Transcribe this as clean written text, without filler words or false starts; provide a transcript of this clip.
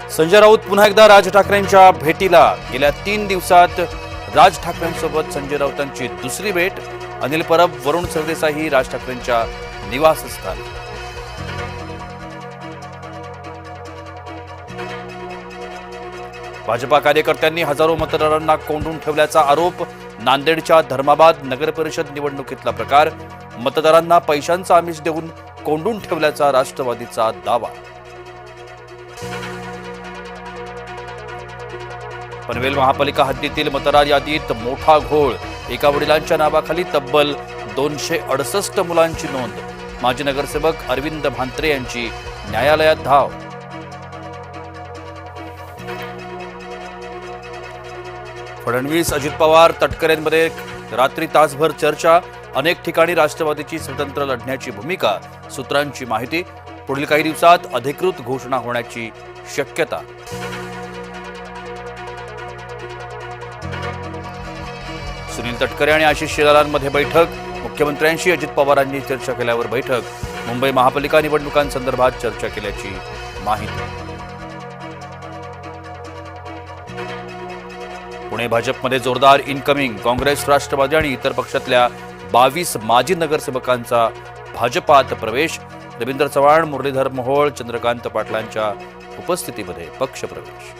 संजय राऊत पुन्हा एकदा राज ठाकरेंच्या भेटीला। गेल्या 3 दिवसात राज ठाकरेंसोबत संजय राऊतांची दुसरी भेट। अनिल परब, वरुण सरदेसाई राज ठाकरेंच्या निवासस्थानी। भाजपा कार्यकर्त्यांनी हजारो मतदारांना कोंडून ठेवल्याचा आरोप। नांदेडच्या धर्माबाद नगर परिषद निवडणुकीतला प्रकार। मतदारांना पैशांचा आमिष देऊन कोंडून ठेवल्याचा राष्ट्रवादीचा दावा। पनवेल महापालिका हद्दीतील मतदार यादीत मोठा घोळ। एका वडिलांच्या नावाखाली तब्बल 268 मुलांची नोंद। माजी नगरसेवक अरविंद भांत्रे यांची न्यायालयात धाव। फडणवीस अजित पवार तटकरेंमध्ये रात्री तासभर चर्चा। अनेक ठिकाणी राष्ट्रवादीची स्वतंत्र लढण्याची भूमिका। सूत्रांची माहिती, पुढील काही दिवसात अधिकृत घोषणा होण्याची शक्यता। सुनील तटकरे आणि आशिष शेलारांमध्ये बैठक। मुख्यमंत्र्यांशी अजित पवारांनी चर्चा केल्यावर बैठक। मुंबई महापालिका निवडणुकांसंदर्भात चर्चा केल्याची माहिती। पुणे भाजपमध्ये जोरदार इनकमिंग। काँग्रेस, राष्ट्रवादी आणि इतर पक्षातल्या 22 माजी नगरसेवकांचा भाजपात प्रवेश। रवींद्र चव्हाण, मुरलीधर मोहोळ, चंद्रकांत पाटलांच्या उपस्थितीमध्ये पक्षप्रवेश।